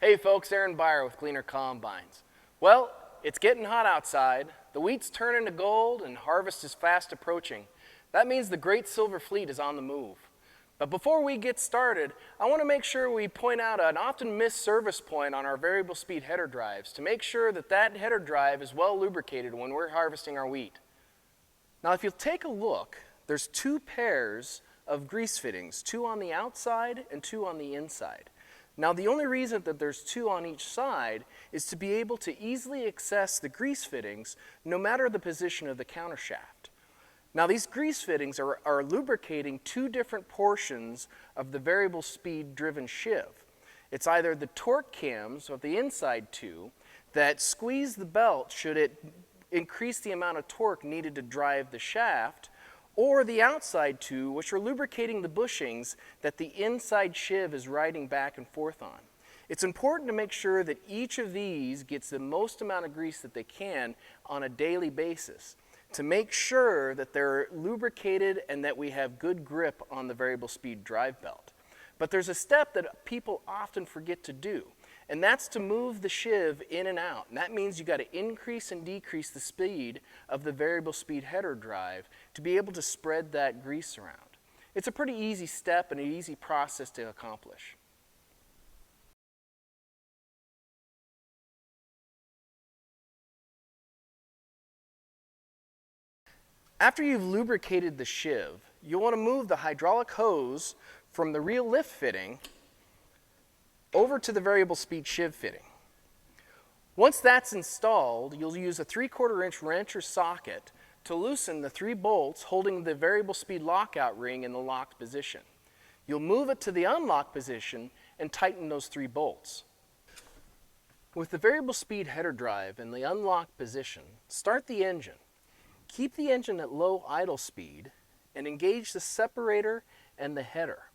Hey folks, Aaron Byer with Gleaner Combines. Well, it's getting hot outside, the wheat's turning to gold, and harvest is fast approaching. That means the great silver fleet is on the move. But before we get started, I want to make sure we point out an often missed service point on our variable speed header drives to make sure that that header drive is well lubricated when we're harvesting our wheat. Now if you'll take a look, there's two pairs of grease fittings, two on the outside and two on the inside. Now the only reason that there's two on each side is to be able to easily access the grease fittings no matter the position of the countershaft. Now these grease fittings are lubricating two different portions of the variable speed driven sheave. It's either the torque cams of the inside two that squeeze the belt should it increase the amount of torque needed to drive the shaft, or the outside two, which are lubricating the bushings that the inside sheave is riding back and forth on. It's important to make sure that each of these gets the most amount of grease that they can on a daily basis to make sure that they're lubricated and that we have good grip on the variable speed drive belt. But there's a step that people often forget to do, and that's to move the sheave in and out. And that means you got to increase and decrease the speed of the variable speed header drive to be able to spread that grease around. It's a pretty easy step and an easy process to accomplish. After you've lubricated the sheave, you'll want to move the hydraulic hose from the real lift fitting over to the variable speed sheave fitting. Once that's installed, you'll use a 3/4 inch wrench or socket to loosen the 3 bolts holding the variable speed lockout ring in the locked position. You'll move it to the unlocked position and tighten those 3 bolts. With the variable speed header drive in the unlocked position, start the engine. Keep the engine at low idle speed and engage the separator and the header.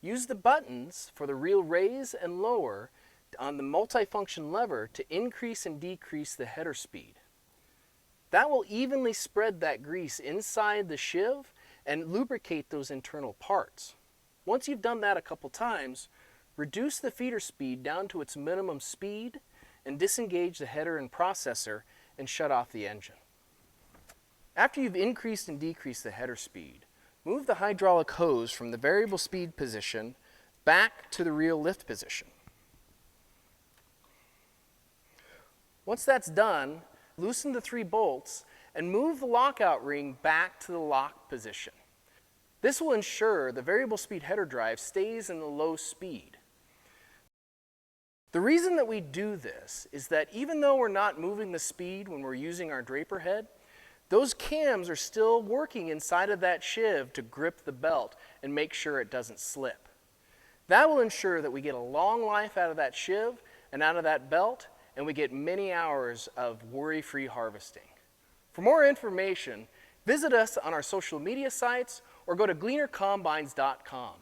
Use the buttons for the reel raise and lower on the multifunction lever to increase and decrease the header speed. That will evenly spread that grease inside the sheave and lubricate those internal parts. Once you've done that a couple times, reduce the feeder speed down to its minimum speed and disengage the header and processor and shut off the engine. After you've increased and decreased the header speed, move the hydraulic hose from the variable speed position back to the real lift position. Once that's done, loosen the 3 bolts and move the lockout ring back to the locked position. This will ensure the variable speed header drive stays in the low speed. The reason that we do this is that even though we're not moving the speed when we're using our draper head, those cams are still working inside of that sheave to grip the belt and make sure it doesn't slip. That will ensure that we get a long life out of that sheave and out of that belt, and we get many hours of worry-free harvesting. For more information, visit us on our social media sites or go to gleanercombines.com.